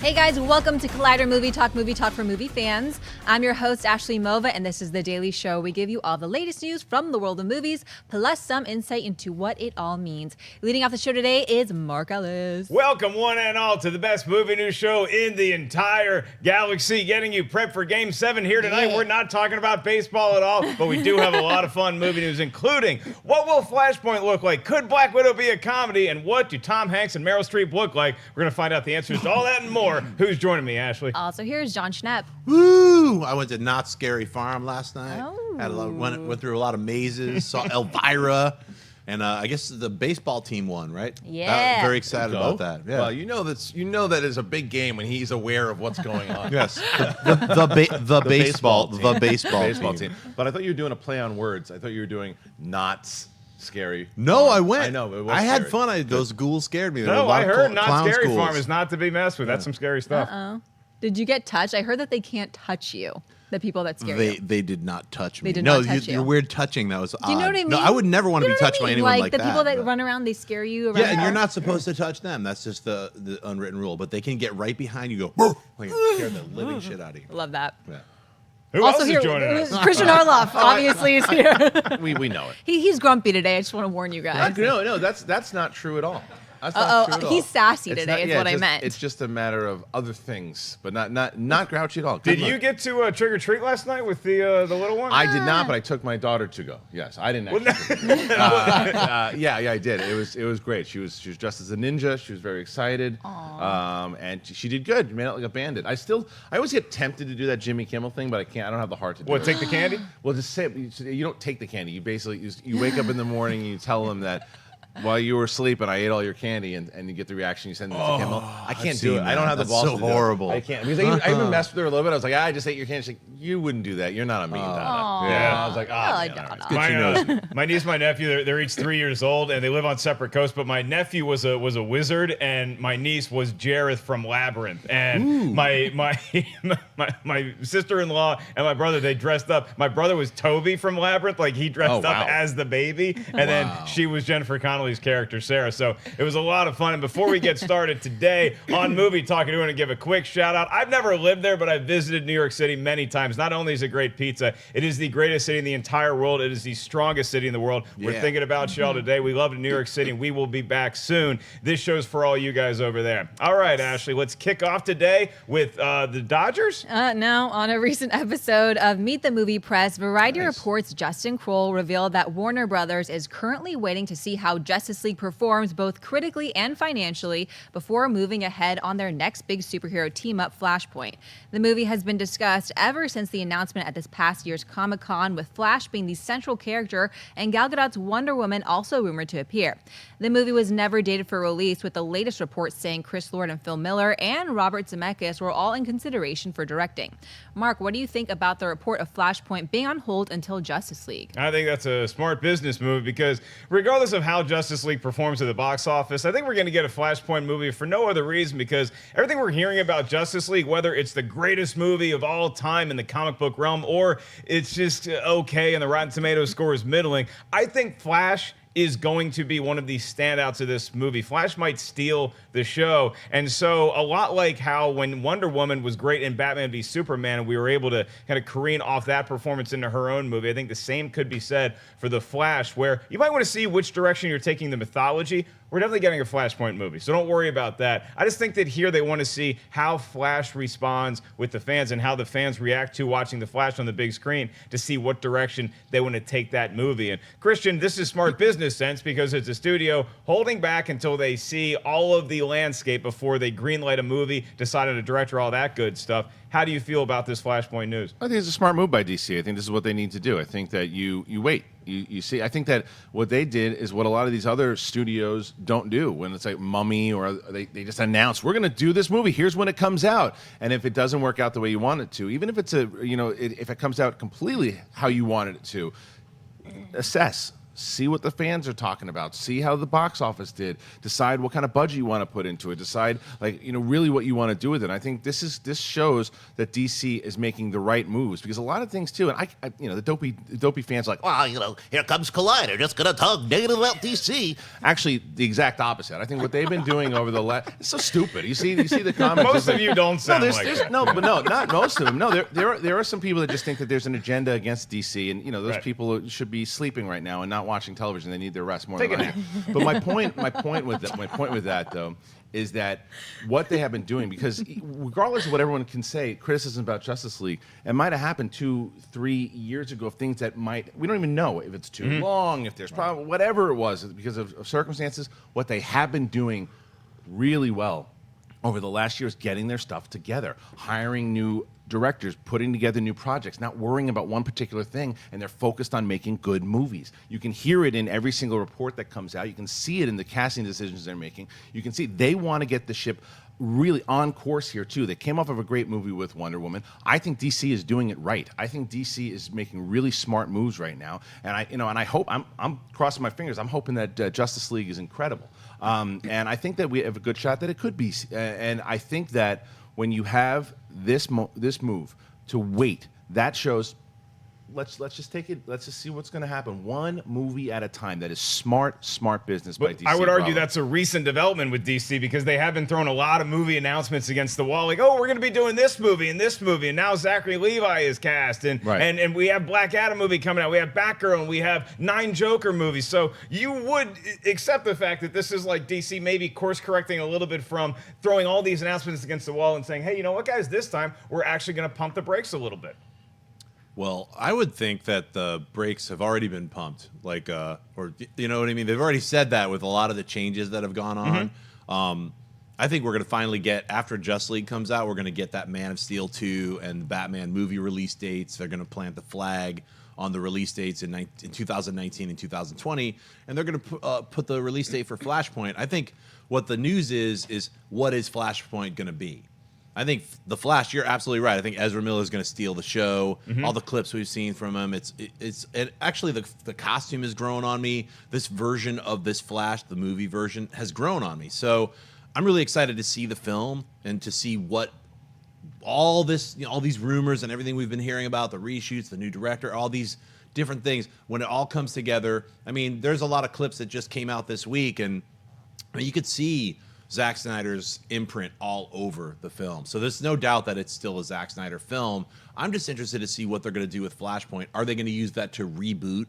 Hey guys, welcome to Collider Movie Talk for movie fans. I'm your host, Ashley Mova, and this is The Daily Show. We give you all the latest news from the world of movies, plus some insight into what it all means. Leading off the show today is Mark Ellis. Welcome one and all to the best movie news show in the entire galaxy, getting you prepped for Game 7 here tonight. Yeah. We're not talking about baseball at all, but we do have a lot of fun movie news, including what will Flashpoint look like? Could Black Widow be a comedy? And what do Tom Hanks and Meryl Streep look like? We're going to find out the answers to all that and more. Who's joining me, Ashley? Also, here's John Schnepp. Woo! I went to Not Scary Farm last night. Oh. Had a lot, went through a lot of mazes. Saw Elvira, and I guess the baseball team won, right? Yeah. Very excited about that. Yeah. Well, you know that is a big game when he's aware of what's going on. Yes. The baseball team. But I thought you were doing a play on words. I thought you were doing not scary. No, I went. I know. It was I had scary. fun. Those ghouls scared me. No, I heard Not Scary ghouls. Farm is not to be messed with. That's some scary stuff. Uh-oh. Did you get touched? I heard that they can't touch you. The people that scare you. They did not touch me. They did not touch you. Your weird touching, that was odd. Do you know what I mean? No, I would never want to be touched by anyone like the that. people that run around, they scare you around. Yeah, and you're not supposed to touch them. That's just the unwritten rule. But they can get right behind you, go, like, scare the living shit out of you. Love that. Yeah. Who Also else here, is joining us? Kristian Harloff, obviously, is here. We know it. He's grumpy today. I just want to warn you guys. No, that's not true at all. That's not true at all. He's sassy It's today, not- is what I just- meant. It's just a matter of other things, but not grouchy at all. Did you get to trick or treat last night with the little one? I did not, but I took my daughter to go. Yes, I didn't actually. Yeah, I did. It was great. She was dressed as a ninja. She was very excited. And she did good. Made out like a bandit. I always get tempted to do that Jimmy Kimmel thing, but I can't. I don't have the heart to do it. What, take the candy? Well, just say you don't take the candy. You basically you wake up in the morning and you tell them that while you were sleeping, I ate all your candy, and you get the reaction. You send it to Kimmel. I can't do it. I don't have the balls so to do it. horrible. I can't. Because I even messed with her a little bit. I was like, I just ate your candy. She's like, you wouldn't do that. You're not a mean dad. Yeah. I was like, My niece and my nephew, they're each 3 years old, and they live on separate coasts. But my nephew was a wizard, and my niece was Jareth from Labyrinth. And my sister-in-law and my brother, they dressed up. My brother was Toby from Labyrinth, like he dressed up as the baby, and then she was Jennifer Connelly's character, Sarah. So it was a lot of fun. And before we get started today on Movie Talk, I do want to give a quick shout out. I've never lived there, but I've visited New York City many times. Not only is it great pizza, it is the greatest city in the entire world. It is the strongest city in the world. We're thinking about y'all today. We love New York City, and we will be back soon. This show's for all you guys over there. All right, Ashley, let's kick off today with the Dodgers. No, on a recent episode of Meet the Movie Press, Variety reports Justin Kroll revealed that Warner Brothers is currently waiting to see how Justice League performs both critically and financially before moving ahead on their next big superhero team-up, Flashpoint. The movie has been discussed ever since the announcement at this past year's Comic-Con, with Flash being the central character and Gal Gadot's Wonder Woman also rumored to appear. The movie was never dated for release, with the latest reports saying Chris Lord and Phil Miller and Robert Zemeckis were all in consideration for directing. Mark, what do you think about the report of Flashpoint being on hold until Justice League? I think that's a smart business move, because regardless of how Justice League performs at the box office, I think we're going to get a Flashpoint movie for no other reason, because everything we're hearing about Justice League, whether it's the greatest movie of all time in the comic book realm or it's just okay and the Rotten Tomatoes score is middling, I think Flash is going to be one of the standouts of this movie. Flash might steal the show. And so a lot like how when Wonder Woman was great in Batman v Superman, and we were able to kind of careen off that performance into her own movie, I think the same could be said for The Flash, where you might want to see which direction you're taking the mythology. We're definitely getting a Flashpoint movie, so don't worry about that. I just think that here they want to see how Flash responds with the fans and how the fans react to watching the Flash on the big screen to see what direction they want to take that movie. And Kristian, this is smart business sense, because it's a studio holding back until they see all of the landscape before they greenlight a movie, decide on a director, all that good stuff. How do you feel about this Flashpoint news? I think it's a smart move by DC. I think this is what they need to do. I think that you wait. You see, I think that what they did is what a lot of these other studios don't do. When it's like Mummy, or they just announce, we're going to do this movie, here's when it comes out. And if it doesn't work out the way you want it to, even if it's if it comes out completely how you wanted it to, assess. see what the fans are talking about, see how the box office did, decide what kind of budget you want to put into it, decide really what you want to do with it. And I think this shows that DC is making the right moves, because a lot of things too, and I the dopey fans are like, well, here comes Collider, just gonna talk negative about DC. Actually, the exact opposite. I think what they've been doing over the last, it's so stupid. You see the comments. Most of you don't sound like that. Not most of them. No, there are some people that just think that there's an agenda against DC, and those people should be sleeping right now and not watching television. They need their rest more than I do. But my point with that though is that what they have been doing, because regardless of what everyone can say, criticism about Justice League, it might have happened 2-3 years ago, of things that we don't even know if it's too long, if there's problem, whatever it was, because of circumstances. What they have been doing really well over the last year is getting their stuff together, hiring new directors, putting together new projects, not worrying about one particular thing, and they're focused on making good movies. You can hear it in every single report that comes out. You can see it in the casting decisions they're making. You can see they want to get the ship really on course here too. They came off of a great movie with Wonder Woman. I think DC is doing it right. I think DC is making really smart moves right now, and I hope, I'm crossing my fingers. I'm hoping that Justice League is incredible, and I think that we have a good shot that it could be. And I think that when you have this move to wait, that shows. Let's just take it. Let's just see what's going to happen. One movie at a time. That is smart business by DC. I would argue that's a recent development with DC, because they have been throwing a lot of movie announcements against the wall. Like, oh, we're going to be doing this movie and this movie, and now Zachary Levi is cast, and we have Black Adam movie coming out. We have Batgirl, and we have 9 Joker movies. So you would accept the fact that this is like DC maybe course correcting a little bit from throwing all these announcements against the wall and saying, hey, you know what, guys, this time we're actually going to pump the brakes a little bit. Well, I would think that the brakes have already been pumped, or you know what I mean? They've already said that with a lot of the changes that have gone on. I think we're going to finally get, after Justice League comes out, we're going to get that Man of Steel 2 and Batman movie release dates. They're going to plant the flag on the release dates in 2019 and 2020, and they're going to put the release date for Flashpoint. I think what the news is what is Flashpoint going to be? I think the Flash, you're absolutely right. I think Ezra Miller is going to steal the show. All the clips we've seen from him, it's actually the costume has grown on me. This version of this Flash, the movie version, has grown on me. So I'm really excited to see the film and to see what all these rumors and everything we've been hearing about, the reshoots, the new director, all these different things, when it all comes together. I mean, there's a lot of clips that just came out this week, and you could see Zack Snyder's imprint all over the film. So there's no doubt that it's still a Zack Snyder film. I'm just interested to see what they're going to do with Flashpoint. Are they going to use that to reboot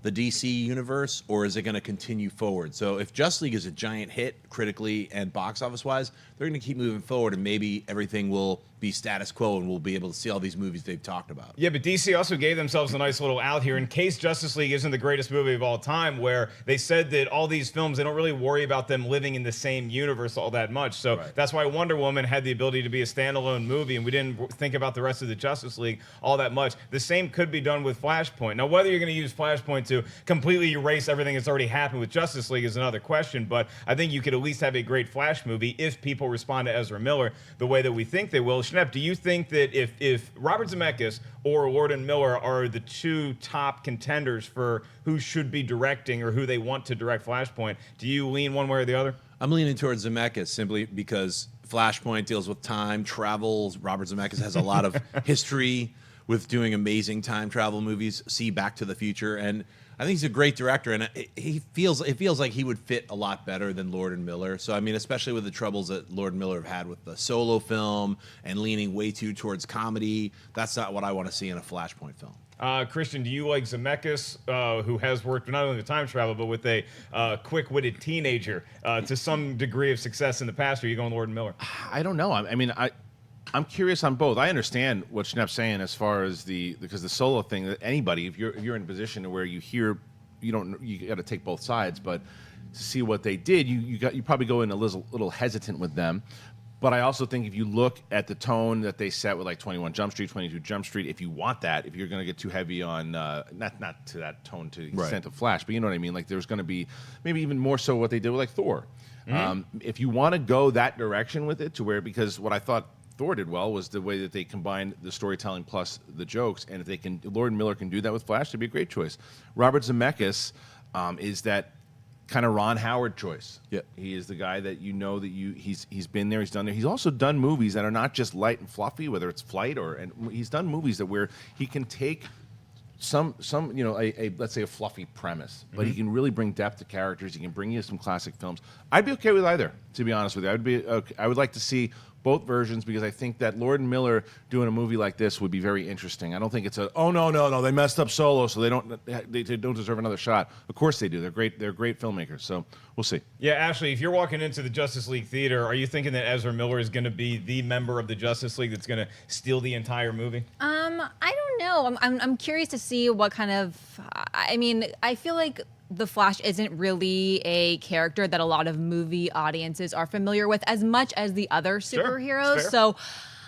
the DC universe, or is it going to continue forward? So if Justice League is a giant hit critically and box office wise, they're going to keep moving forward, and maybe everything will be status quo and we'll be able to see all these movies they've talked about. Yeah, but DC also gave themselves a nice little out here in case Justice League isn't the greatest movie of all time, where they said that all these films, they don't really worry about them living in the same universe all that much. So that's why Wonder Woman had the ability to be a standalone movie, and we didn't think about the rest of the Justice League all that much. The same could be done with Flashpoint. Now, whether you're going to use Flashpoint to completely erase everything that's already happened with Justice League is another question, but I think you could at least have a great Flash movie if people respond to Ezra Miller the way that we think they will. Schnepp, do you think that if Robert Zemeckis or Lord and Miller are the two top contenders for who should be directing or who they want to direct Flashpoint, do you lean one way or the other? I'm leaning towards Zemeckis simply because Flashpoint deals with time, travels. Robert Zemeckis has a lot of history with doing amazing time travel movies. See Back to the Future, and I think he's a great director, and it feels like he would fit a lot better than Lord and Miller. So I mean, especially with the troubles that Lord and Miller have had with the solo film and leaning way too towards comedy, that's not what I want to see in a Flashpoint film. Kristian, do you like Zemeckis, who has worked not only with time travel, but with a quick-witted teenager to some degree of success in the past? Or are you going Lord and Miller? I don't know. I'm curious on both. I understand what Schnepp's saying as far as because the solo thing. That anybody, if you're in a position where you hear, you got to take both sides. But to see what they did, you probably go in a little hesitant with them. But I also think if you look at the tone that they set with like 21 Jump Street, 22 Jump Street, if you want that, if you're going to get too heavy on, not to that tone to the extent of Flash, but you know what I mean? Like there's going to be maybe even more so what they did with like Thor. If you want to go that direction with it because what I thought Thor did well was the way that they combined the storytelling plus the jokes, and if Lord and Miller can do that with Flash, it'd be a great choice. Robert Zemeckis, is that kind of Ron Howard choice. Yeah. He is the guy that he's been there, he's done there. He's also done movies that are not just light and fluffy, whether it's Flight and he's done movies that where he can take some let's say a fluffy premise, but he can really bring depth to characters. He can bring you some classic films. I'd be okay with either, to be honest with you. I would like to see both versions because I think that Lord and Miller doing a movie like this would be very interesting. I don't think it's no, they messed up Solo, so they don't deserve another shot. Of course they do. They're great filmmakers. So we'll see. Yeah, Ashley, if you're walking into the Justice League theater, are you thinking that Ezra Miller is going to be the member of the Justice League that's going to steal the entire movie? I don't know. I'm curious to see what kind of. I mean, I feel like the Flash isn't really a character that a lot of movie audiences are familiar with as much as the other superheroes. So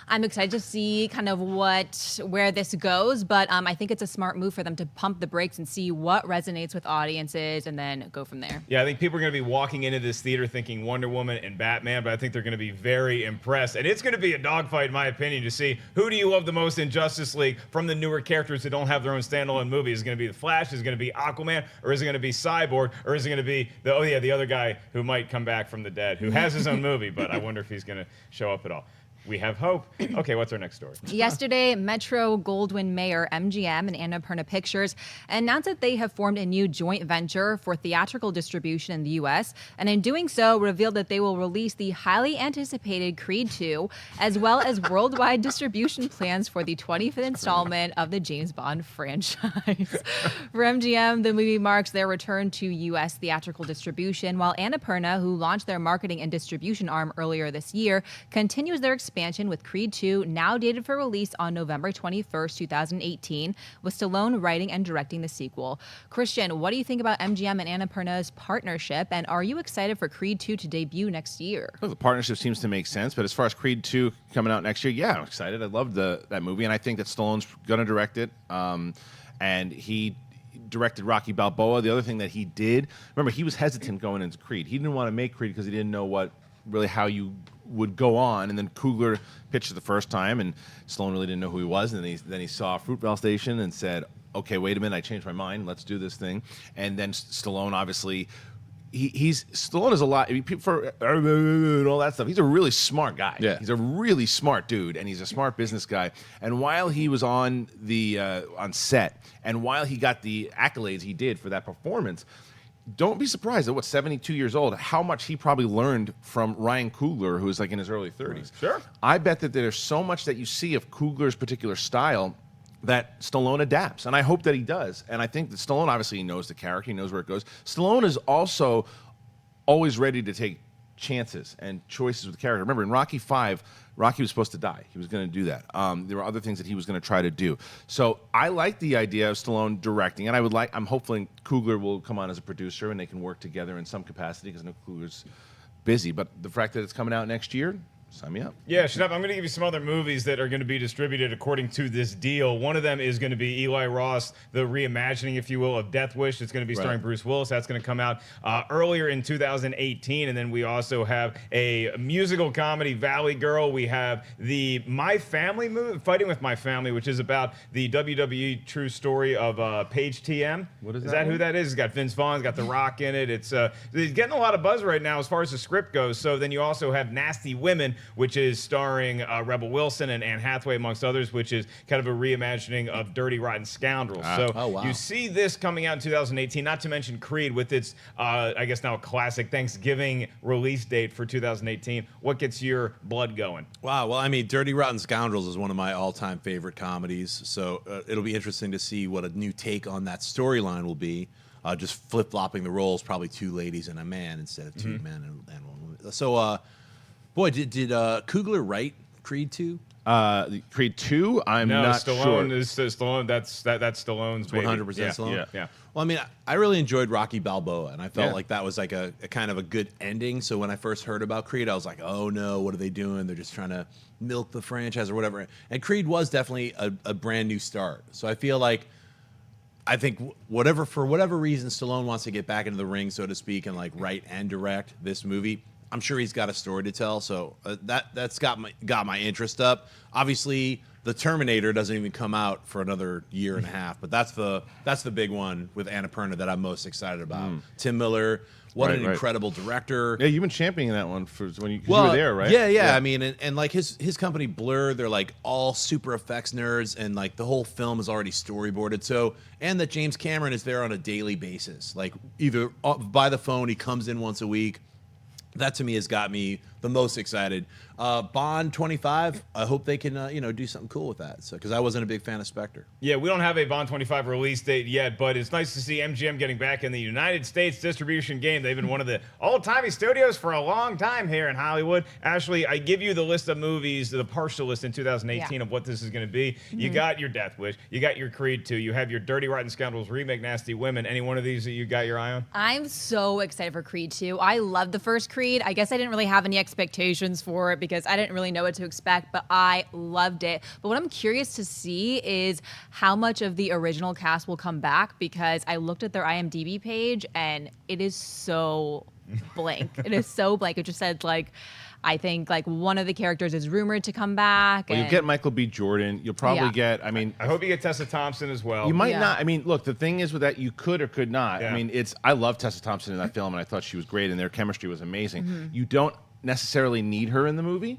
I'm excited to see kind of where this goes, but I think it's a smart move for them to pump the brakes and see what resonates with audiences and then go from there. Yeah, I think people are going to be walking into this theater thinking Wonder Woman and Batman, but I think they're going to be very impressed. And it's going to be a dogfight, in my opinion, to see who do you love the most in Justice League from the newer characters that don't have their own standalone movie. Is it going to be the Flash? Is it going to be Aquaman? Or is it going to be Cyborg? Or is it going to be the other guy who might come back from the dead, who has his own movie, but I wonder if he's going to show up at all. We have hope. Okay, what's our next story? Yesterday, Metro-Goldwyn-Mayer, MGM, and Annapurna Pictures announced that they have formed a new joint venture for theatrical distribution in the U.S., and in doing so, revealed that they will release the highly anticipated Creed 2, as well as worldwide distribution plans for the 25th installment of the James Bond franchise. For MGM, the movie marks their return to U.S. theatrical distribution, while Annapurna, who launched their marketing and distribution arm earlier this year, continues their expansion with Creed 2, now dated for release on November 21st, 2018, with Stallone writing and directing the sequel. Kristian, what do you think about MGM and Annapurna's partnership, and are you excited for Creed 2 to debut next year? Well, the partnership seems to make sense, but as far as Creed 2 coming out next year, yeah, I'm excited. I love that movie, and I think that Stallone's going to direct it, and he directed Rocky Balboa. The other thing that he did, remember, he was hesitant going into Creed. He didn't want to make Creed because he didn't know how you would go on, and then Coogler pitched it the first time, and Stallone really didn't know who he was, and then he saw Fruitvale Station and said, okay, wait a minute, I changed my mind, let's do this thing. And then Stallone, obviously, Stallone is a lot, for and all that stuff. He's a really smart guy. Yeah. He's a really smart dude, and he's a smart business guy. And while he was on set, and while he got the accolades he did for that performance, don't be surprised at 72 years old, how much he probably learned from Ryan Coogler, who is like in his early 30s. Sure. I bet that there's so much that you see of Coogler's particular style that Stallone adapts, and I hope that he does. And I think that Stallone obviously knows the character, he knows where it goes. Stallone is also always ready to take chances and choices with the character. Remember, in Rocky V, Rocky was supposed to die. He was going to do that. There were other things that he was going to try to do. So I like the idea of Stallone directing, and I'm hoping Coogler will come on as a producer and they can work together in some capacity because I know Coogler's busy. But the fact that it's coming out next year, sign me up. Yeah, Schnepp, I'm going to give you some other movies that are going to be distributed according to this deal. One of them is going to be Eli Roth, the reimagining, if you will, of Death Wish. It's going to be starring Bruce Willis. That's going to come out earlier in 2018. And then we also have a musical comedy, Valley Girl. We have the My Family movie, Fighting with My Family, which is about the WWE true story of Paige TM. What is that? Is that who that is? It's got Vince Vaughn, it's got The Rock in it. It's getting a lot of buzz right now as far as the script goes. So then you also have Nasty Women, which is starring Rebel Wilson and Anne Hathaway, amongst others, which is kind of a reimagining of Dirty Rotten Scoundrels. You see this coming out in 2018, not to mention Creed with its, I guess now classic Thanksgiving release date for 2018. What gets your blood going? Wow. Well, I mean, Dirty Rotten Scoundrels is one of my all-time favorite comedies, so it'll be interesting to see what a new take on that storyline will be. Just flip-flopping the roles, probably two ladies and a man instead of two men and one woman. So, boy, did Coogler write Creed 2? Creed 2, I'm not Stallone sure. Is Stallone. That's Stallone's baby. 100% Stallone? Yeah. Well, I mean, I really enjoyed Rocky Balboa, and I felt like that was like a kind of a good ending. So when I first heard about Creed, I was like, oh, no, what are they doing? They're just trying to milk the franchise or whatever. And Creed was definitely a brand new start. So I feel like for whatever reason, Stallone wants to get back into the ring, so to speak, and like write and direct this movie. I'm sure he's got a story to tell, so that's got my interest up. Obviously, the Terminator doesn't even come out for another year and a half. But that's the big one with Annapurna that I'm most excited about. Tim Miller. What an incredible director. Yeah, you've been championing that one for when you were there, right? Yeah. I mean, and like his company Blur, they're like all super effects nerds, and like the whole film is already storyboarded. So, and that James Cameron is there on a daily basis. Like either by the phone, he comes in once a week. That to me has got me the most excited. Bond 25. I hope they can do something cool with that. So because I wasn't a big fan of Spectre. Yeah, we don't have a Bond 25 release date yet, but it's nice to see MGM getting back in the United States distribution game. They've been one of the old-timey studios for a long time here in Hollywood. Ashley, I give you the list of movies, the partial list in 2018 of what this is going to be. You got your Death Wish, you got your Creed 2, you have your Dirty Rotten Scoundrels remake, Nasty Women. Any one of these that you got your eye on? I'm so excited for Creed 2. I love the first Creed. I guess I didn't really have any expectations for it because I didn't really know what to expect, but I loved it. But what I'm curious to see is how much of the original cast will come back, because I looked at their IMDb page and it is so blank. It is so blank. It just said like, I think like one of the characters is rumored to come back. Well, you get Michael B. Jordan. You'll probably get, I mean, I hope you get Tessa Thompson as well. You might not. I mean, look, the thing is with that, you could or could not. Yeah. I mean, I love Tessa Thompson in that film, and I thought she was great, and their chemistry was amazing. You don't necessarily need her in the movie.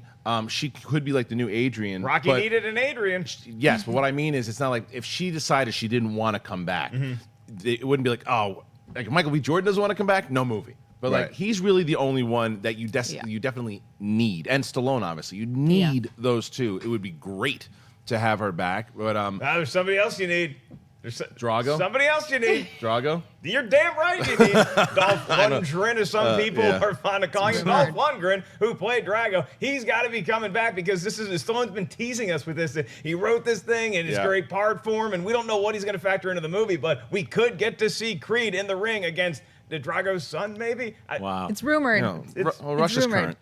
She could be like the new Adrian. Rocky needed an Adrian. Yes, but what I mean is, it's not like if she decided she didn't want to come back, it wouldn't be like, oh, like Michael B. Jordan doesn't want to come back, no movie. But like he's really the only one that you definitely need, and Stallone obviously. You need those two. It would be great to have her back. But there's somebody else you need. There's Drago. Somebody else you need. Drago. You're damn right you need Dolph Lundgren, as some people are fond of calling him. Dolph Lundgren, who played Drago, he's got to be coming back, because Stallone's been teasing us with this. He wrote this thing in his great part form, and we don't know what he's going to factor into the movie, but we could get to see Creed in the ring against the Drago's son, maybe. Wow. It's rumored. Russia's current.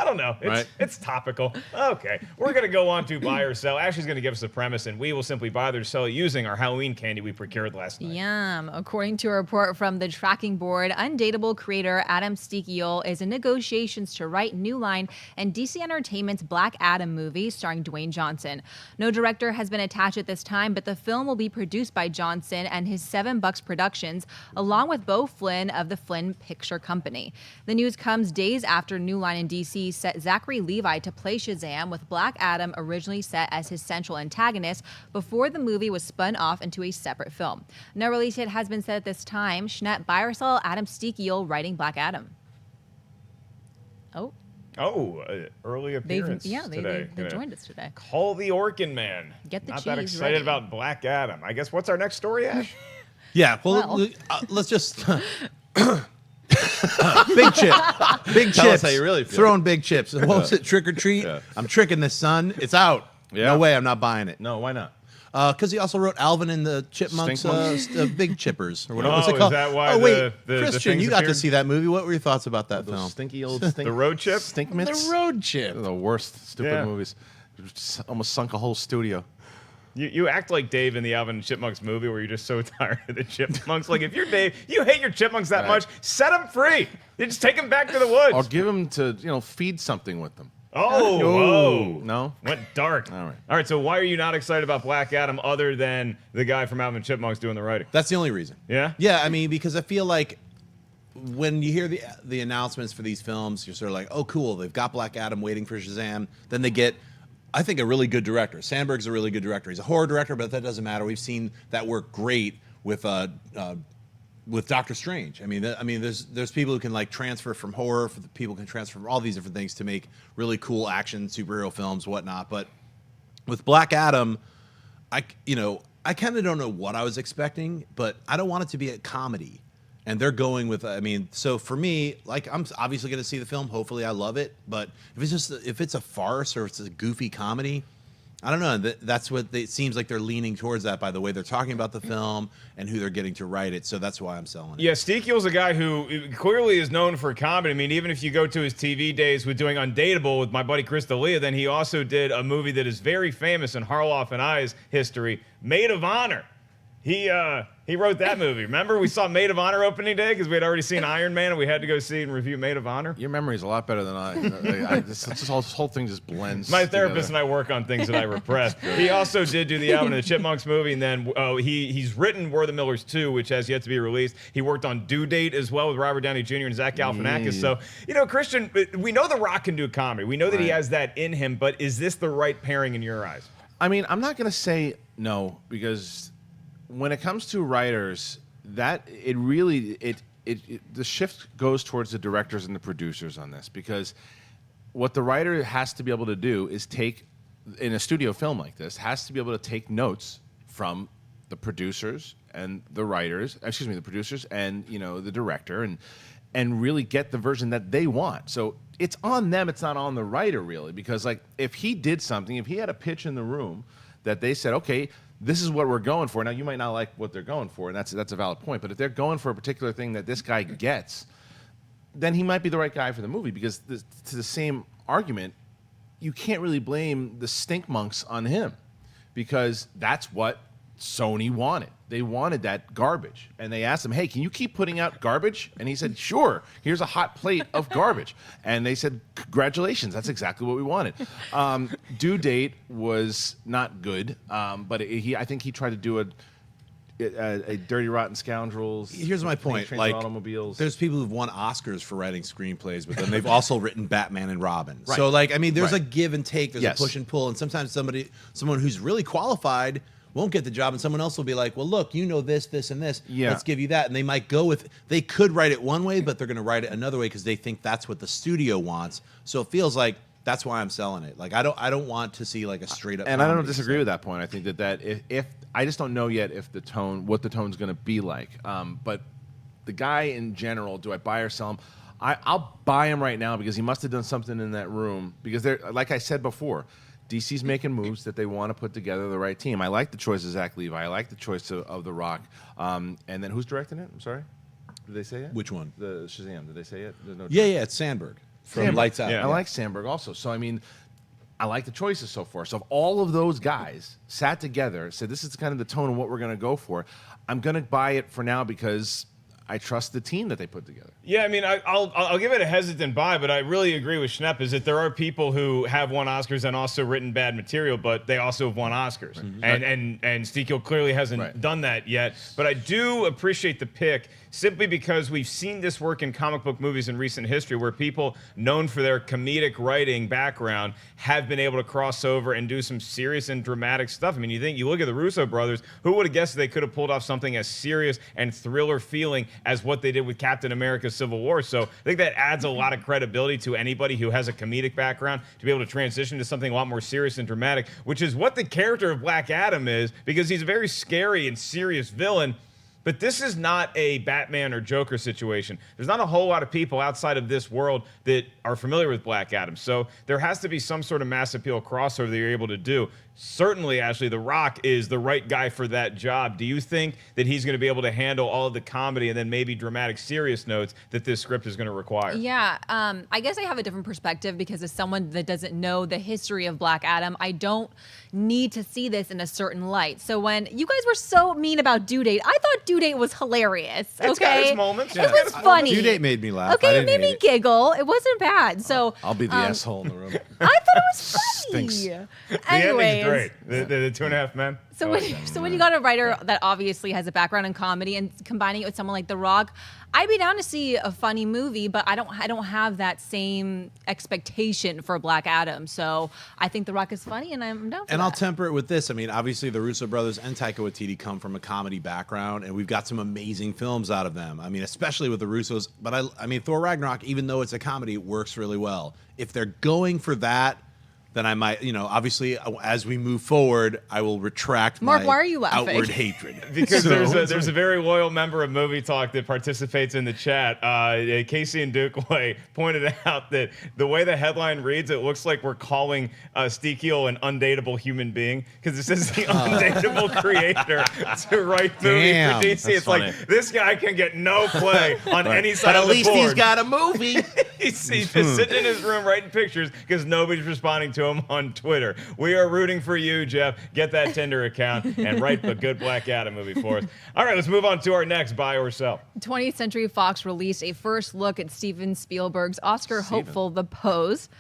I don't know. It's topical. Okay. We're going to go on to buy or sell. Ashley's going to give us the premise, and we will simply buy or sell it using our Halloween candy we procured last night. Yum. According to a report from the tracking board, Undateable creator Adam Sztykiel is in negotiations to write New Line and DC Entertainment's Black Adam movie starring Dwayne Johnson. No director has been attached at this time, but the film will be produced by Johnson and his Seven Bucks Productions, along with Beau Flynn of the Flynn Picture Company. The news comes days after New Line and DC set Zachary Levi to play Shazam, with Black Adam originally set as his central antagonist before the movie was spun off into a separate film. No release date has been set at this time. Schnepp, buy or sell Adam Sztykiel writing Black Adam? Early appearance today. They joined us today. Call the Orkin Man. Get the Not cheese that excited ready. about Black Adam. I guess what's our next story, Ash? Yeah, well, let's just big chip, big Tell us chips. how you really feel. Throwing big chips. What was it? Trick or treat. I'm tricking this son. It's out. No way. I'm not buying it. No, why not? Because he also wrote Alvin and the Chipmunks, Big Chippers, or whatever. What's it is called? that why wait, the Christian, things you got to appeared? see that movie. What were your thoughts about that Those film? stinky old The road chip? stink mitts. The Road Chip. They're the worst stupid movies. Almost sunk a whole studio. You act like Dave in the Alvin and Chipmunks movie, where you're just so tired of the Chipmunks. Like, if you're Dave, you hate your Chipmunks that much, set them free. You just take them back to the woods. Or give them to, feed something with them. Oh, No? went dark. All right. So why are you not excited about Black Adam, other than the guy from Alvin and Chipmunks doing the writing? That's the only reason. Yeah? Yeah, I mean, because I feel like when you hear the announcements for these films, you're sort of like, oh, cool, they've got Black Adam waiting for Shazam. Then they get, I think, a really good director. Sandberg's a really good director. He's a horror director, but that doesn't matter. We've seen that work great with Doctor Strange. I mean, there's people who can like transfer from horror, people can transfer from all these different things to make really cool action superhero films, whatnot. But with Black Adam, I kind of don't know what I was expecting, but I don't want it to be a comedy. And they're going with, so for me, like, I'm obviously going to see the film. Hopefully I love it. But if it's a farce or it's a goofy comedy, I don't know. That's what it seems like they're leaning towards, that by the way they're talking about the film and who they're getting to write it. So that's why I'm selling it. Yeah, Sztykiel's a guy who clearly is known for comedy. I mean, even if you go to his TV days with doing Undateable with my buddy Chris D'Elia, then he also did a movie that is very famous in Harloff and I's history, Maid of Honor. He wrote that movie. Remember, we saw Maid of Honor opening day because we had already seen Iron Man and we had to go see and review Maid of Honor. Your memory is a lot better than this whole thing just blends. My therapist and I work on things that I repress. He also did do the Alvin and the Chipmunks movie, and then he's written We're the Millers 2, which has yet to be released. He worked on Due Date as well with Robert Downey Jr. and Zach Galifianakis. Yeah. So, Kristian, we know The Rock can do comedy. We know that he has that in him, but is this the right pairing in your eyes? I mean, I'm not going to say no, because when it comes to writers, the shift goes towards the directors and the producers on this, because what the writer has to be able to do is take, in a studio film like this, has to be able to take notes from the producers and the producers and the director, and really get the version that they want. So it's on them, it's not on the writer, really, because like if he did something, if he had a pitch in the room that they said, okay, this is what we're going for. Now, you might not like what they're going for, and that's a valid point, but if they're going for a particular thing that this guy gets, then he might be the right guy for the movie, because to the same argument, you can't really blame the stink monks on him, because that's what Sony wanted. They wanted that garbage, and they asked him, hey, can you keep putting out garbage? And he said, sure, here's a hot plate of garbage. And they said, congratulations, that's exactly what we wanted. Due Date was not good, but I think he tried to do a Dirty Rotten Scoundrels. Here's my point. Trains Like, and Automobiles. there's people who've won Oscars for writing screenplays, but then they've also written Batman and Robin. Right. So, like, I mean, there's Right. a give and take. There's Yes. a push and pull, and sometimes someone who's really qualified won't get the job, and someone else will be like, well, look, you know this, this, and this. Yeah. Let's give you that. And they might go with, they could write it one way, but they're going to write it another way because they think that's what the studio wants. So it feels like that's why I'm selling it. Like, I don't want to see like a straight up. And I don't comedy. disagree with that point. I think that if I just don't know yet if what the tone's going to be like. But the guy in general, do I buy or sell him? I'll buy him right now, because he must have done something in that room. Because they're, like I said before, DC's making moves that they want to put together the right team. I like the choice of Zach Levi. I like the choice of The Rock. And then who's directing it? I'm sorry. Did they say it? Which one? The Shazam. Did they say it? There's no Yeah, it's Sandberg from Sandberg. Lights Out. Yeah. I like Sandberg also. So, I mean, I like the choices so far. So if all of those guys sat together, said this is kind of the tone of what we're going to go for, I'm going to buy it for now, because I trust the team that they put together. Yeah, I mean, I'll give it a hestant buy, but I really agree with Schnepp, is that there are people who have won Oscars and also written bad material, but they also have won Oscars. Right. And Sztykiel clearly hasn't done that yet. But I do appreciate the pick, simply because we've seen this work in comic book movies in recent history, where people known for their comedic writing background have been able to cross over and do some serious and dramatic stuff. I mean, you look at the Russo brothers, who would have guessed they could have pulled off something as serious and thriller feeling as what they did with Captain America Civil War. So I think that adds a lot of credibility to anybody who has a comedic background to be able to transition to something a lot more serious and dramatic, which is what the character of Black Adam is, because he's a very scary and serious villain. But this is not a Batman or Joker situation. There's not a whole lot of people outside of this world that are familiar with Black Adam. So there has to be some sort of mass appeal crossover that you're able to do. Certainly, Ashley, The Rock is the right guy for that job. Do you think that he's going to be able to handle all of the comedy and then maybe dramatic, serious notes that this script is going to require? Yeah, I guess I have a different perspective, because as someone that doesn't know the history of Black Adam, I don't need to see this in a certain light. So when you guys were so mean about Due Date, I thought Due Date was hilarious. It's got its moments. It was funny. Due Date made me laugh. I Okay, it didn't made hate me it. giggle. It wasn't bad. So I'll be the asshole in the room. I thought it was funny. Stinks. The Anyways, ending's great. The 2.5 Men. So when you got a writer that obviously has a background in comedy and combining it with someone like The Rock, I'd be down to see a funny movie, but I don't have that same expectation for Black Adam. So I think The Rock is funny, and I'm down for And that. I'll temper it with this. I mean, obviously, the Russo brothers and Taika Waititi come from a comedy background, and we've got some amazing films out of them. I mean, especially with the Russos. But I mean, Thor Ragnarok, even though it's a comedy, works really well. If they're going for that, then I might, obviously, as we move forward, I will retract Mark, my why are you laughing? outward hatred. Because there's a very loyal member of Movie Talk that participates in the chat. Casey and Dukeway pointed out that the way the headline reads, it looks like we're calling Sztykiel an undateable human being, because it says the undateable creator to write movies Damn, for DC. It's funny. like, this guy can get no play on any side But of at the least board. he's got a movie. He's just sitting in his room writing pictures because nobody's responding to him on Twitter. We are rooting for you, Jeff. Get that Tinder account and write a good Black Adam movie for us. All right, let's move on to our next buy or sell. 20th Century Fox released a first look at Steven Spielberg's Oscar hopeful The Post,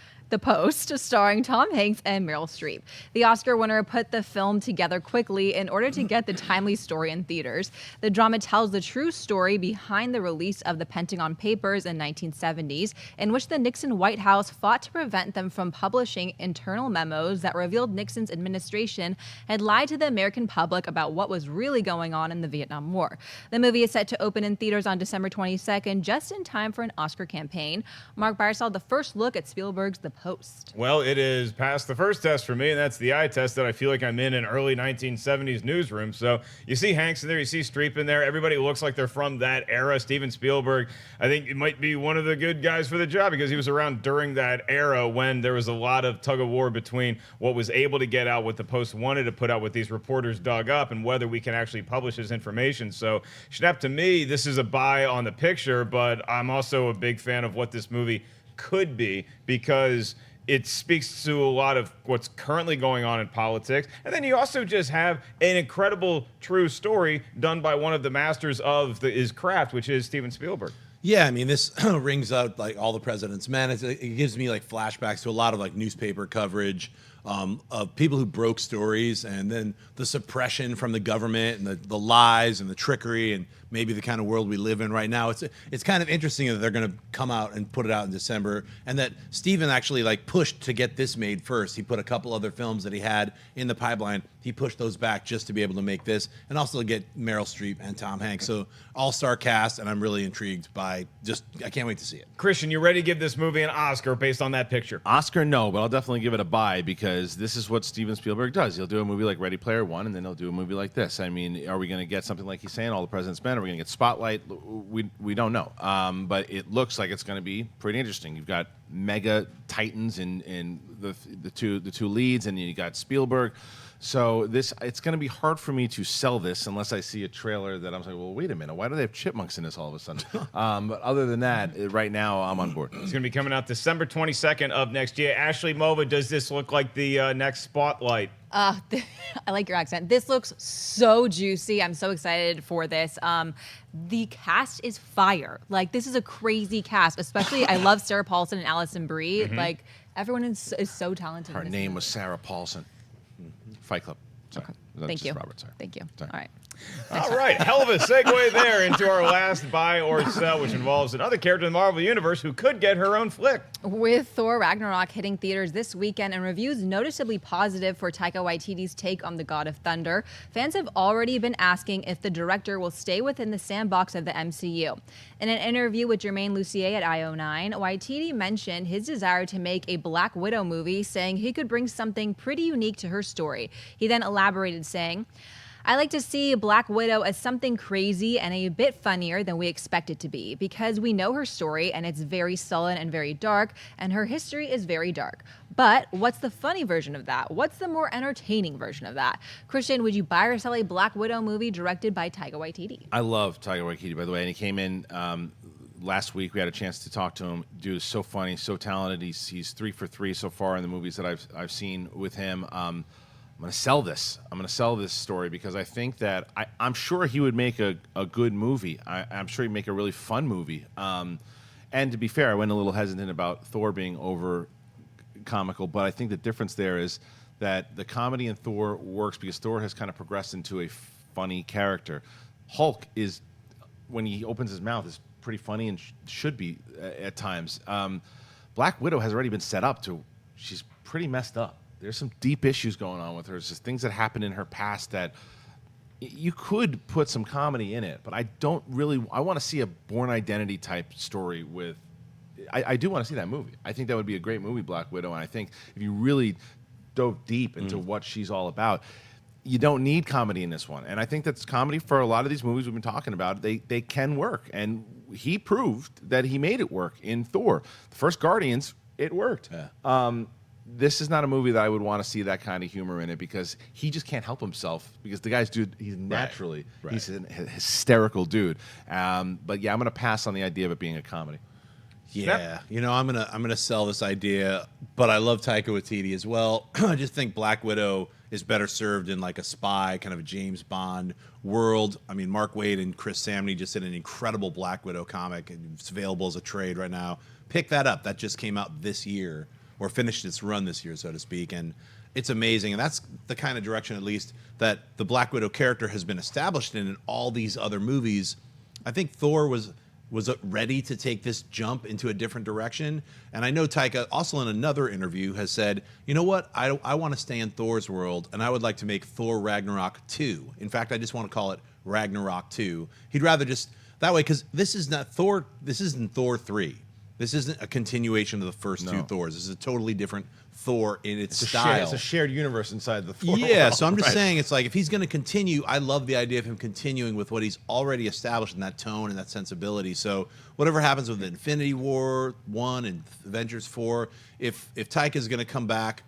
starring Tom Hanks and Meryl Streep. The Oscar winner put the film together quickly in order to get the timely story in theaters. The drama tells the true story behind the release of the Pentagon Papers in 1970s, in which the Nixon White House fought to prevent them from publishing internal memos that revealed Nixon's administration had lied to the American public about what was really going on in the Vietnam War. The movie is set to open in theaters on December 22nd, just in time for an Oscar campaign. Mark Beyer saw the first look at Spielberg's The Post. Well, it is past the first test for me, and that's the eye test that I feel like I'm in an early 1970s newsroom. So you see Hanks in there, you see Streep in there. Everybody looks like they're from that era. Steven Spielberg, I think it might be one of the good guys for the job because he was around during that era when there was a lot of tug of war between what was able to get out, what the Post wanted to put out, what these reporters dug up, and whether we can actually publish this information. So Schnepp, to me, this is a buy on the picture, but I'm also a big fan of what this movie could be because it speaks to a lot of what's currently going on in politics. And then you also just have an incredible true story done by one of the masters of his craft, which is Steven Spielberg. Yeah, I mean, this rings out like All the President's Men. It gives me like flashbacks to a lot of like newspaper coverage of people who broke stories, and then the suppression from the government and the lies and the trickery and maybe the kind of world we live in right now. It's kind of interesting that they're going to come out and put it out in December, and that Steven actually like pushed to get this made first. He put a couple other films that he had in the pipeline. He pushed those back just to be able to make this, and also to get Meryl Streep and Tom Hanks. So all-star cast, and I'm really intrigued by I can't wait to see it. Kristian, you ready to give this movie an Oscar based on that picture? Oscar, no, but I'll definitely give it a buy because this is what Steven Spielberg does. He'll do a movie like Ready Player One, and then he'll do a movie like this. I mean, are we going to get something like he's saying, All the President's Men? Are we going to get Spotlight? We don't know. But it looks like it's going to be pretty interesting. You've got mega titans in the two leads, and you got Spielberg. So it's going to be hard for me to sell this unless I see a trailer that I'm like, well, wait a minute, why do they have chipmunks in this all of a sudden? But other than that, right now I'm on board. It's going to be coming out December 22nd of next year. Ashley, Mova, does this look like the next Spotlight? I like your accent. This looks so juicy. I'm so excited for this. The cast is fire. Like, this is a crazy cast. Especially, I love Sarah Paulson and Allison Brie. Mm-hmm. Like, everyone is so talented. Her name was Sarah Paulson. Fight Club. Sorry. Okay. Thank you. Robert, sorry. Thank you. Sorry. All right. All right, hell of a segue there into our last buy or sell, which involves another character in the Marvel Universe who could get her own flick. With Thor Ragnarok hitting theaters this weekend and reviews noticeably positive for Taika Waititi's take on the God of Thunder, fans have already been asking if the director will stay within the sandbox of the MCU. In an interview with Jermaine Lucier at IO9, Waititi mentioned his desire to make a Black Widow movie, saying he could bring something pretty unique to her story. He then elaborated, saying, I like to see Black Widow as something crazy and a bit funnier than we expect it to be, because we know her story and it's very sullen and very dark, and her history is very dark. But what's the funny version of that? What's the more entertaining version of that? Kristian, would you buy or sell a Black Widow movie directed by Taika Waititi? I love Taika Waititi, by the way, and he came in last week. We had a chance to talk to him. Dude is so funny, so talented. He's 3 for 3 so far in the movies that I've seen with him. I'm going to sell this. I'm going to sell this story because I think that I'm sure he would make a good movie. I'm sure he'd make a really fun movie. And to be fair, I went a little hesitant about Thor being over comical, but I think the difference there is that the comedy in Thor works because Thor has kind of progressed into a funny character. Hulk is, when he opens his mouth, is pretty funny and should be at times. Black Widow has already been set up to, she's pretty messed up. There's some deep issues going on with her. It's just things that happened in her past that you could put some comedy in it, but I want to see a Born Identity type story with, I do want to see that movie. I think that would be a great movie, Black Widow, and I think if you really dove deep into what she's all about, you don't need comedy in this one. And I think that's comedy for a lot of these movies we've been talking about. They can work, and he proved that he made it work in Thor. The first Guardians, it worked. Yeah. This is not a movie that I would want to see that kind of humor in it because he just can't help himself because the guy's he's naturally, he's a hysterical dude. But yeah, I'm going to pass on the idea of it being a comedy. Yeah, you know, I'm gonna sell this idea, but I love Taika Waititi as well. I just think Black Widow is better served in like a spy kind of a James Bond world. I mean, Mark Waid and Chris Samney just did an incredible Black Widow comic, and it's available as a trade right now. Pick that up. That just came out this year, or finished its run this year, so to speak, and it's amazing. And that's the kind of direction, at least, that the Black Widow character has been established in all these other movies. I think Thor was ready to take this jump into a different direction. And I know Taika also in another interview has said, you know what, I want to stay in Thor's world, and I would like to make Thor Ragnarok 2. In fact, I just want to call it Ragnarok 2. He'd rather just, that way, because this is not Thor, this isn't Thor 3. This isn't a continuation of the first two Thors. This is a totally different Thor in its style. It's a shared universe inside the Thor Yeah, world. so I'm just saying, it's like, if he's going to continue, I love the idea of him continuing with what he's already established in that tone and that sensibility. So whatever happens with Infinity War 1 and Avengers 4, if Taika is going to come back,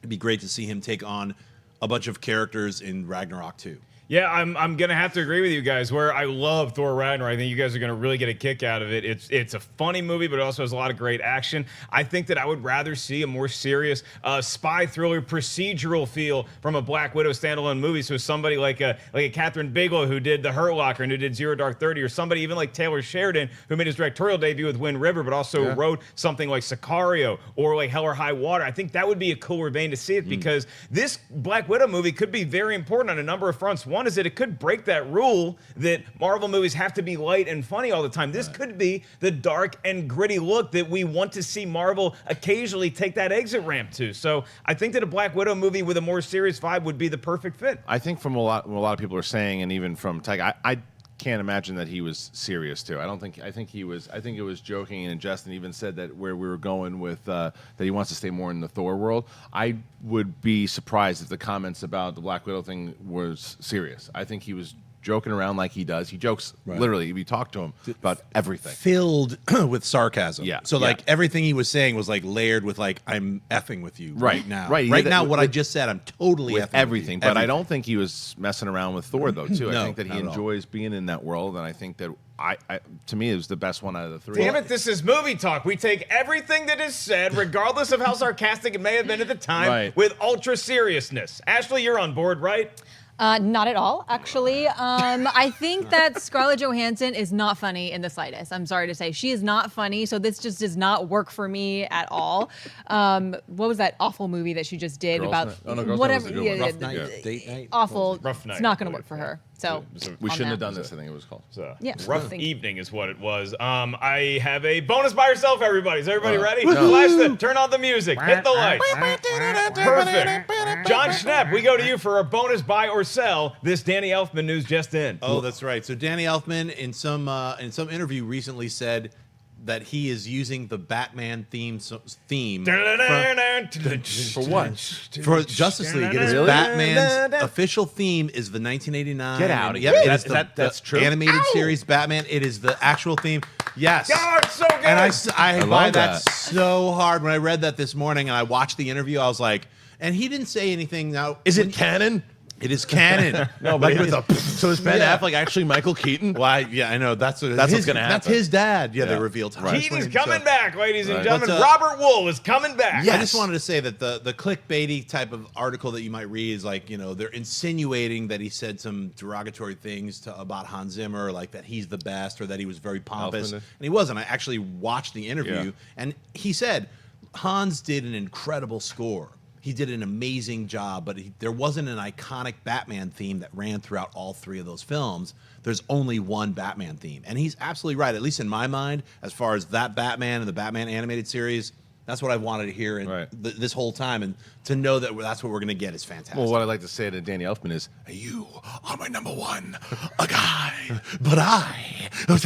it'd be great to see him take on a bunch of characters in Ragnarok 2. Yeah, I'm gonna have to agree with you guys. Where I love Thor Ragnarok, I think you guys are gonna really get a kick out of it. It's a funny movie, but it also has a lot of great action. I think that I would rather see a more serious spy thriller procedural feel from a Black Widow standalone movie. So somebody like a Catherine Bigelow who did The Hurt Locker and who did Zero Dark 30, or somebody even like Taylor Sheridan who made his directorial debut with Wind River, but also wrote something like Sicario or like Hell or High Water. I think that would be a cooler vein to see it, because this Black Widow movie could be very important on a number of fronts. One is that it could break that rule that Marvel movies have to be light and funny all the time. This could be the dark and gritty look that we want to see Marvel occasionally take that exit ramp to. So I think that a Black Widow movie with a more serious vibe would be the perfect fit. I think from what a lot of people are saying, and even from Taika, I can't imagine that he was serious too. I think it was joking and in jest, and even said that where we were going with that he wants to stay more in the Thor world. I would be surprised if the comments about the Black Widow thing was serious. I think he was joking around like he does. He jokes literally. We talk to him about everything. Filled with sarcasm. Yeah. So like everything he was saying was like layered with like, I'm effing with you right now. Right now, with, what I just said, I'm totally with effing everything. with you. But I don't think he was messing around with Thor though too. No, I think that he not at all. enjoys being in that world, and I think that to me it was the best one out of the three. Damn it, this is movie talk. We take everything that is said, regardless of how sarcastic it may have been at the time, with ultra seriousness. Ashley, you're on board, right? Not at all, actually. I think that Scarlett Johansson is not funny in the slightest. I'm sorry to say. She is not funny, so this just does not work for me at all. What was that awful movie that she just did about whatever? Rough Night, Date Night? Awful. Rough Night. It's not going to work for her. So we shouldn't have done this. I think it was called. Rough Evening is what it was. I have a bonus by yourself, everybody. Is everybody ready? Flash turn on the music. Hit the lights. Perfect. John Schnepp, we go to you for a bonus buy or sell. This Danny Elfman news just in. Oh, that's right. So Danny Elfman in some interview recently said that he is using the Batman theme for what? For Justice League. It is Batman's official theme is the 1989. Get out of here. here. It is That's true. Animated series Batman. It is the actual theme. Yes. Oh, it's so good. And I buy that that so hard. When I read that this morning and I watched the interview, I was like, and he didn't say anything. Now, Is it canon? It is canon. No, but so is Ben Affleck actually Michael Keaton? Well, I know that's what's gonna happen. That's his dad. Yeah, they revealed. Keaton's coming back, ladies and gentlemen. But, Robert Wool is coming back. I just wanted to say that the clickbaity type of article that you might read is like, they're insinuating that he said some derogatory things about Hans Zimmer, like that he's the best or that he was very pompous. And he wasn't. I actually watched the interview, and he said Hans did an incredible score. He did an amazing job, but there wasn't an iconic Batman theme that ran throughout all three of those films. There's only one Batman theme. And he's absolutely right, at least in my mind, as far as that Batman and the Batman animated series. That's what I wanted to hear this whole time. And to know that that's what we're going to get is fantastic. Well, what I'd like to say to Danny Elfman is, you are my number one, a guy, but I... Oh,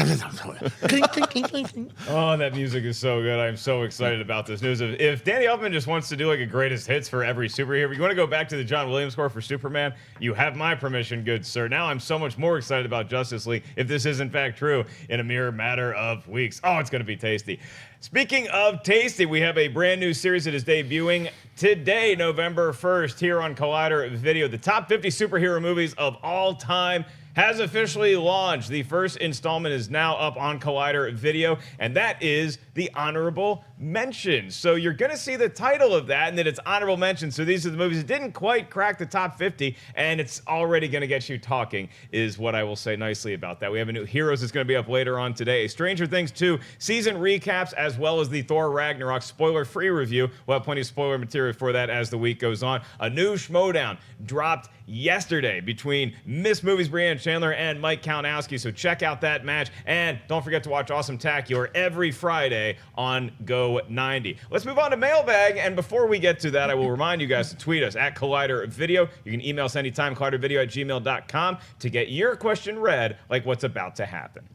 that music is so good. I'm so excited about this news. If Danny Elfman just wants to do like a greatest hits for every superhero, you want to go back to the John Williams score for Superman, you have my permission, good sir. Now I'm so much more excited about Justice League, if this is in fact true, in a mere matter of weeks. Oh, it's going to be tasty. Speaking of tasty, we have a brand new series that is debuting today, November 1st, here on Collider Video. The top 50 superhero movies of all time has officially launched. The first installment is now up on Collider Video, and that is the Honorable Mentions. So you're going to see the title of that, and that it's Honorable Mentions. So these are the movies that didn't quite crack the top 50, and it's already going to get you talking, is what I will say nicely about that. We have a new Heroes that's going to be up later on today. A Stranger Things 2 season recaps, as well as the Thor Ragnarok spoiler-free review. We'll have plenty of spoiler material for that as the week goes on. A new Schmodown dropped yesterday between Miss Movies Brianna Chandler and Mike Kalinowski, so check out that match. And don't forget to watch Awesome Tacular every Friday on Go 90. Let's move on to Mailbag, and before we get to that, I will remind you guys to tweet us at Collider Video. You can email us anytime, collidervideo@gmail.com, to get your question read, like what's about to happen.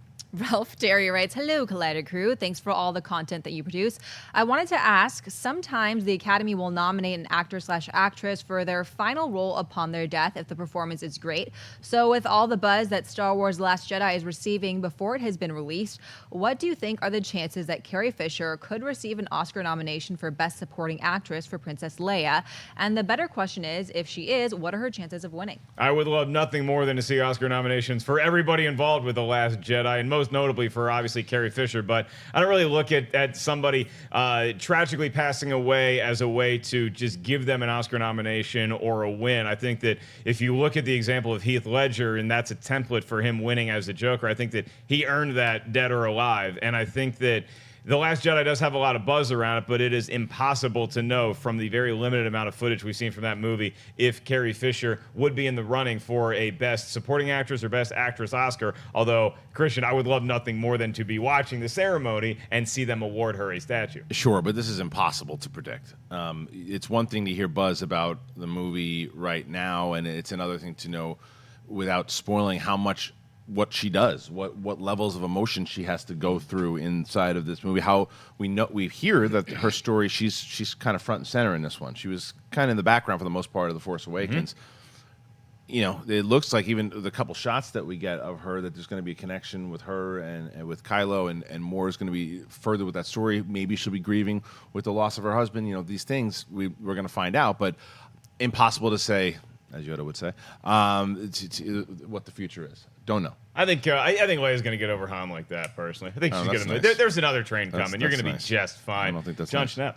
Ralph Terry writes, "Hello, Collider crew. Thanks for all the content that you produce. I wanted to ask, sometimes the Academy will nominate an actor/actress for their final role upon their death if the performance is great. So with all the buzz that Star Wars The Last Jedi is receiving before it has been released, what do you think are the chances that Carrie Fisher could receive an Oscar nomination for Best Supporting Actress for Princess Leia? And the better question is, if she is, what are her chances of winning?" I would love nothing more than to see Oscar nominations for everybody involved with The Last Jedi, and most notably for obviously Carrie Fisher, but I don't really look at somebody tragically passing away as a way to just give them an Oscar nomination or a win. I think that if you look at the example of Heath Ledger, and that's a template for him winning as the Joker, I think that he earned that dead or alive, and I think that The Last Jedi does have a lot of buzz around it, but it is impossible to know from the very limited amount of footage we've seen from that movie if Carrie Fisher would be in the running for a Best Supporting Actress or Best Actress Oscar. Although, Kristian, I would love nothing more than to be watching the ceremony and see them award her a statue. Sure, but this is impossible to predict. It's one thing to hear buzz about the movie right now, and it's another thing to know, without spoiling, what she does, what levels of emotion she has to go through inside of this movie. How we hear that her story, she's kind of front and center in this one. She was kind of in the background for the most part of The Force Awakens. You know, it looks like even the couple shots that we get of her, that there's going to be a connection with her and with Kylo, and more is going to be further with that story. Maybe she'll be grieving with the loss of her husband. You know, these things we're going to find out, but impossible to say, as Yoda would say, what the future is. Don't know. I think Leia's going to get over Han like that, personally. I think she's going to. Nice. There's another train coming. You're going to be just fine. I don't think that's John nice. Schnepp.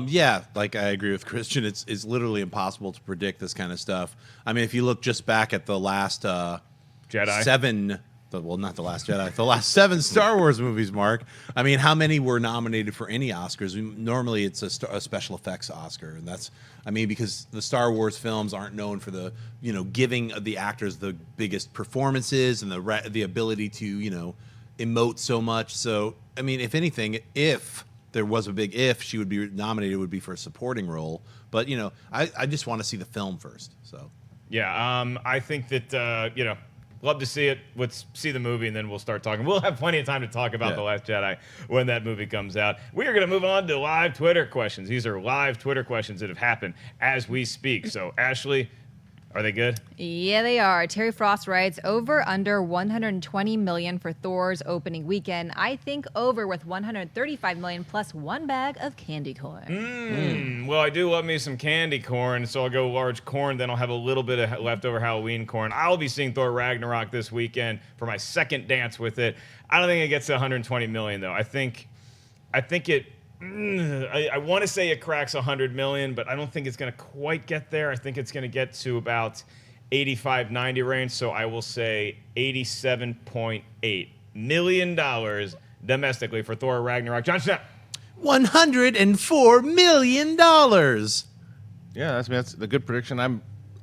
Yeah, like I agree with Kristian. It's literally impossible to predict this kind of stuff. I mean, if you look just back at the last Jedi. Not The Last Jedi, the last 7 Star Wars movies, Mark. I mean, how many were nominated for any Oscars? Normally, it's a special effects Oscar, and that's, I mean, because the Star Wars films aren't known for the, giving the actors the biggest performances and the ability to, emote so much. So, I mean, if anything, if there was a big if, she would be nominated, it would be for a supporting role. But, I just want to see the film first. So, yeah, I think that, love to see it. Let's see the movie, and then we'll start talking. We'll have plenty of time to talk about The Last Jedi when that movie comes out. We are going to move on to live Twitter questions. These are live Twitter questions that have happened as we speak. So, Ashley, are they good? Yeah, they are. Terry Frost writes, over under 120 million for Thor's opening weekend. I think over with 135 million plus one bag of candy corn. Well, I do love me some candy corn, so I'll go large corn. Then I'll have a little bit of leftover Halloween corn. I'll be seeing Thor Ragnarok this weekend for my second dance with it. I don't think it gets to 120 million, though. I think it... I want to say it cracks 100 million, but I don't think it's going to quite get there. I think it's going to get to about 85, 90 range, so I will say $87.8 million domestically for Thor Ragnarok. John Schnepp. $104 million. Yeah, that's a good prediction.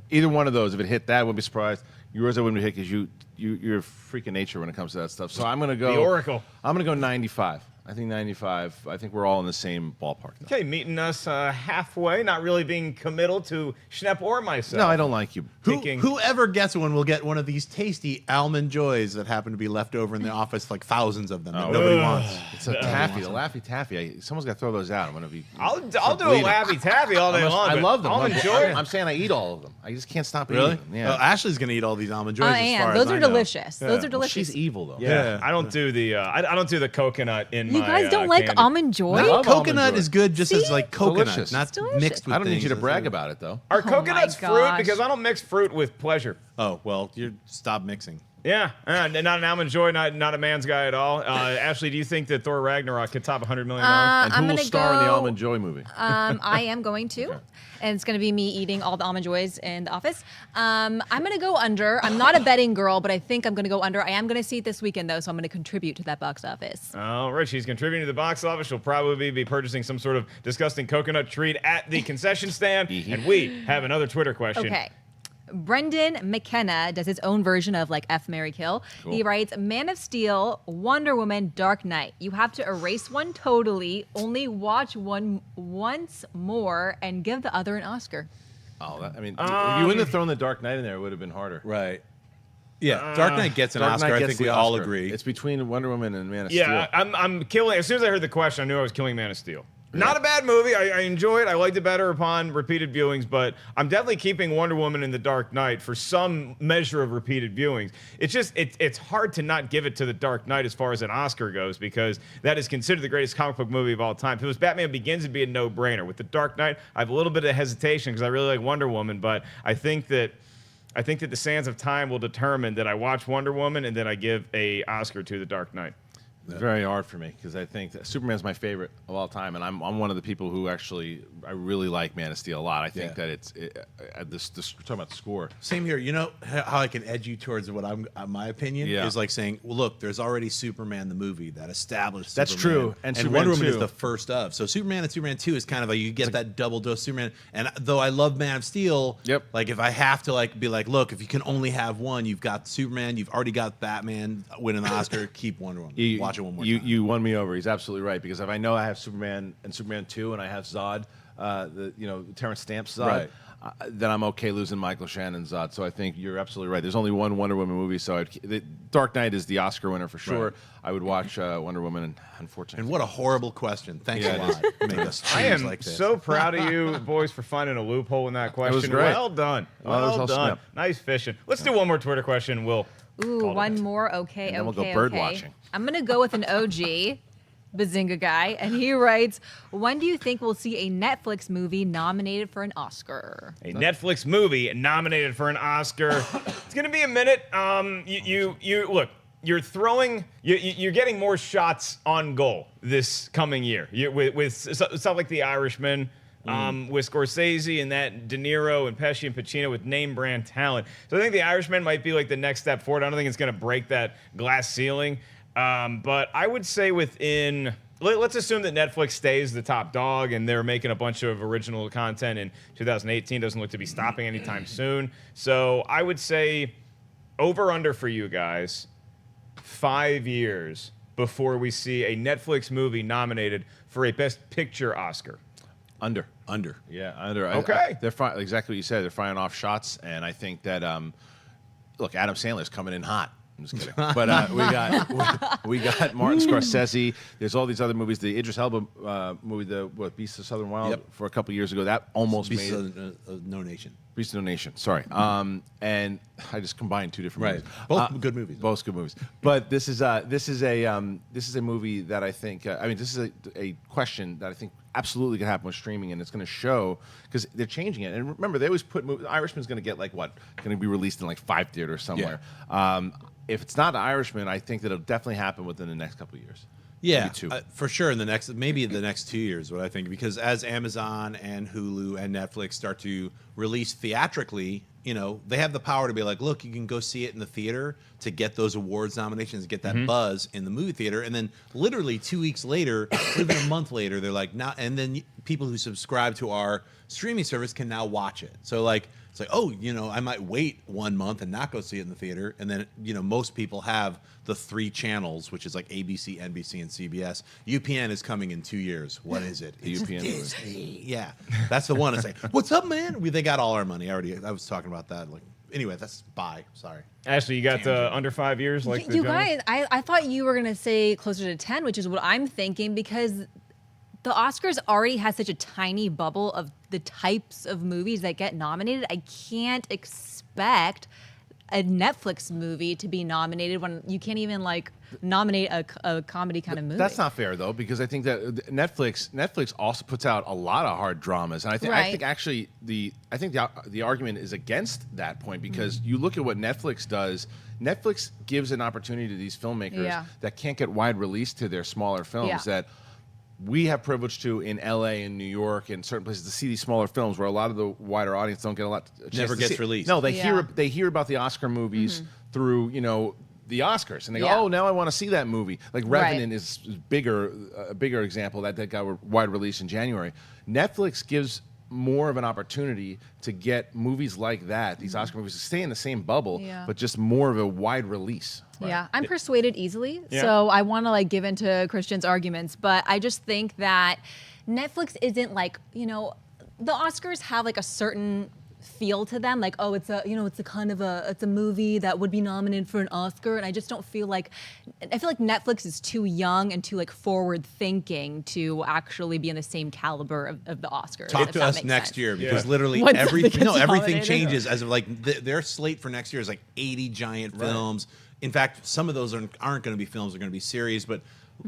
Either one of those. If it hit that, I wouldn't be surprised. Yours, I wouldn't hit because you're a freak of nature when it comes to that stuff. So I'm going to go... The Oracle. I'm going to go 95. I think 95. I think we're all in the same ballpark. Though. Okay, meeting us halfway, not really being committal to Schnepp or myself. No, I don't like you. Whoever gets one will get one of these tasty almond joys that happen to be left over in the office, like thousands of them that nobody wants. It's a taffy, the Laffy Taffy. Someone's got to throw those out. I'm going to be. I'll do a Laffy Taffy all day long. I love them. I'll enjoy it. I'm saying I eat all of them. I just can't stop Really? eating them. Yeah. Ashley's going to eat all these almond joys. I as am. far Those as are I know. delicious. Yeah. Those are delicious. She's evil though. Yeah. I don't do the I don't do the coconut in You guys don't like candy. almond joy? I love Coconut almond joy. is good just as like coconut, Delicious. not delicious. mixed with I don't need you to things. brag about it though. Are Oh coconuts my fruit? gosh. Because I don't mix fruit with pleasure. Oh, well, you stop mixing. Yeah, not an almond joy, not a man's guy at all. Ashley, do you think that Thor Ragnarok could top $100 million? And I'm who will gonna star in the go- Almond Joy movie? I am going to. And it's going to be me eating all the almond joys in the office. I'm going to go under. I'm not a betting girl, but I think I'm going to go under. I am going to see it this weekend, though, so I'm going to contribute to that box office. All right, she's contributing to the box office. She'll probably be purchasing some sort of disgusting coconut treat at the concession stand. And we have another Twitter question. Okay. Brendan McKenna does his own version of like F, Marry, Kill. Cool. He writes, Man of Steel, Wonder Woman, Dark Knight. You have to erase one totally, only watch one once more, and give the other an Oscar. Oh, if you wouldn't have thrown the Dark Knight in there, it would have been harder. Right. Yeah, Dark Knight gets an Dark Oscar. Knight I gets think the we all Oscar. agree. It's between Wonder Woman and Man of Yeah, Steel. I'm killing. As soon as I heard the question, I knew I was killing Man of Steel. Not a bad movie. I enjoy it. I liked it better upon repeated viewings, but I'm definitely keeping Wonder Woman and The Dark Knight for some measure of repeated viewings. It's just it's hard to not give it to The Dark Knight as far as an Oscar goes, because that is considered the greatest comic book movie of all time. If it was Batman Begins, it'd be a no-brainer. With The Dark Knight, I have a little bit of hesitation because I really like Wonder Woman, but I think that the sands of time will determine that I watch Wonder Woman and then I give a Oscar to The Dark Knight. It's very hard for me because I think that Superman's my favorite of all time, and I'm one of the people who actually I really like Man of Steel a lot. I think that it's this we're talking about the score. Same here. You know how I can edge you towards what my opinion Yeah. is like saying, well, look, there's already Superman the movie that established. That's Superman, true. And and Superman Wonder Woman 2. is the first of. So Superman and Superman 2 is kind of like you get that double dose Superman. And though I love Man of Steel, Yep. like if I have to like be like, look, if you can only have one, you've got Superman, you've already got Batman winning the Oscar. Keep Wonder Woman. Watch it one more time. You won me over. He's absolutely right because if I know I have Superman and Superman 2 and I have Zod, Terrence Stamp's Zod, Right. then I'm okay losing Michael Shannon's Zod. So I think you're absolutely right. There's only one Wonder Woman movie, so the Dark Knight is the Oscar winner for sure. Right. I would watch Wonder Woman, and unfortunately. And what a horrible question. Thanks Yeah, a it lot. for making us I choose am like this. so proud of you boys for finding a loophole in that question. was great. Well done. Oh, that was Well all done. Schnepp. Nice fishing. Let's do one more Twitter question. We'll Ooh, call it one a day. more. Okay, And then we'll okay, go bird okay. watching. I'm going to go with an OG. Bazinga guy, and he writes, when do you think we'll see a Netflix movie nominated for an Oscar? A Netflix movie nominated for an Oscar. It's gonna be a minute. You look. You're throwing. You're getting more shots on goal this coming year. With stuff like The Irishman, with Scorsese and that De Niro and Pesci and Pacino with name brand talent. So I think The Irishman might be like the next step forward. I don't think it's gonna break that glass ceiling. But I would say let's assume that Netflix stays the top dog and they're making a bunch of original content in 2018. Doesn't look to be stopping anytime soon. So I would say over under for you guys, 5 years before we see a Netflix movie nominated for a Best Picture Oscar. Under. Yeah, under. Okay. They're exactly what you said. They're firing off shots, and I think that look, Adam Sandler's coming in hot. I'm just kidding. But we got Martin Scorsese. There's all these other movies. The Idris Elba movie, Beasts of Southern Wild, Yep. for a couple years ago. That almost Beasts made of No Nation. Beasts of No Nation. Sorry. And I just combined two different Right. movies. Both good movies. Both good movies. But this is a movie that I think. This is a question that I think absolutely could happen with streaming, and it's going to show because they're changing it. And remember, they always put Irishman's going to get going to be released in 5 theaters somewhere. If it's not The Irishman, I think that it'll definitely happen within the next couple of years. Yeah, Maybe 2. for sure. In the next 2 years, what I think, because as Amazon and Hulu and Netflix start to release theatrically, they have the power to be like, look, you can go see it in the theater to get those awards nominations, get that buzz in the movie theater, and then literally 2 weeks later, even a month later, they're like, now, and then people who subscribe to our streaming service can now watch it. So it's like, oh, I might wait 1 month and not go see it in the theater. And then, most people have the 3 channels, which is like ABC, NBC, and CBS. UPN is coming in 2 years. What is it? The It's UPN Disney. Yeah, that's the one. It's like, what's up, man? They got all our money. I was talking about that. Anyway, that's bye. Sorry. Ashley, you got under 5 years? You guys, I thought you were going to say closer to 10, which is what I'm thinking, because the Oscars already has such a tiny bubble of the types of movies that get nominated. I can't expect a Netflix movie to be nominated when you can't even like nominate a comedy kind of movie. That's not fair though, because I think that Netflix also puts out a lot of hard dramas, and I think actually the argument is against that point, because you look at what Netflix does. Netflix gives an opportunity to these filmmakers that can't get wide release to their smaller films that we have privilege to in LA and New York and certain places to see these smaller films where a lot of the wider audience don't get a lot. Never gets released. No, they hear about the Oscar movies through the Oscars, and they go, oh, now I want to see that movie. Like Revenant is a bigger example that got a wide release in January. Netflix gives more of an opportunity to get movies like that, these Oscar movies, to stay in the same bubble, but just more of a wide release. Yeah, I'm persuaded easily, so I want to like give into Kristian's arguments, but I just think that Netflix isn't like, the Oscars have like a certain feel to them, like, oh, it's a it's a movie that would be nominated for an Oscar, and I just don't feel like, I feel like Netflix is too young and too like forward thinking to actually be in the same caliber of the Oscars. Talk to us next year, because literally everything changes as of like their slate for next year is like 80 giant films. In fact, some of those aren't going to be films; they're going to be series. But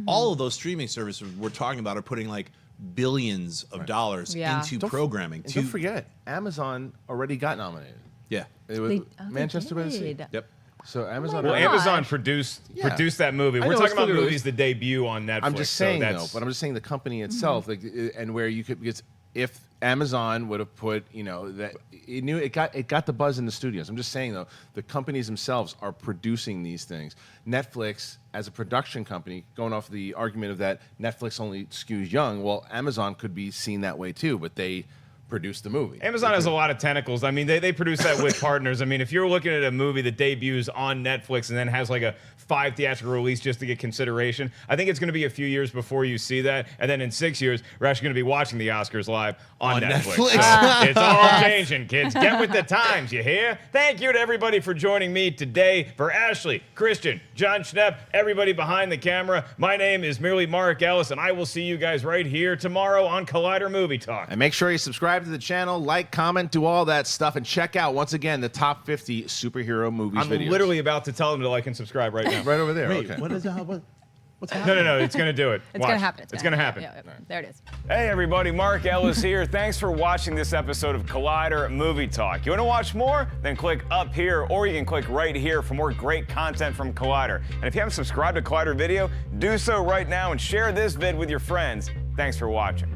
all of those streaming services we're talking about are putting like billions of dollars into programming. Don't forget, Amazon already got nominated. Yeah, it was Manchester by the Sea. Yep. So Amazon. Well, Amazon produced that movie. We're talking about movies that debut on Netflix. I'm just saying but I'm just saying the company itself, like, and where you could, because if Amazon would have put, that it got the buzz in the studios. I'm just saying though, the companies themselves are producing these things. Netflix, as a production company, going off the argument of that Netflix only skews young, well, Amazon could be seen that way too, but they produce the movie. Amazon has a lot of tentacles. I mean, they produce that with partners. I mean, if you're looking at a movie that debuts on Netflix and then has like a 5 theatrical release just to get consideration, I think it's going to be a few years before you see that. And then in 6 years, we're actually going to be watching the Oscars live on Netflix. So it's all changing, kids. Get with the times, you hear? Thank you to everybody for joining me today. For Ashley, Kristian, John Schnepp, everybody behind the camera, my name is merely Mark Ellis, and I will see you guys right here tomorrow on Collider Movie Talk. And make sure you subscribe to the channel, like, comment, do all that stuff, and check out, once again, the top 50 superhero movies videos. I'm literally about to tell them to like and subscribe right now. Right over there. Wait, okay. what is what's happening? No, it's going to do it. It's going to happen. It's going to happen. Yeah, there it is. Hey, everybody. Mark Ellis here. Thanks for watching this episode of Collider Movie Talk. You want to watch more? Then click up here, or you can click right here for more great content from Collider. And if you haven't subscribed to Collider Video, do so right now and share this vid with your friends. Thanks for watching.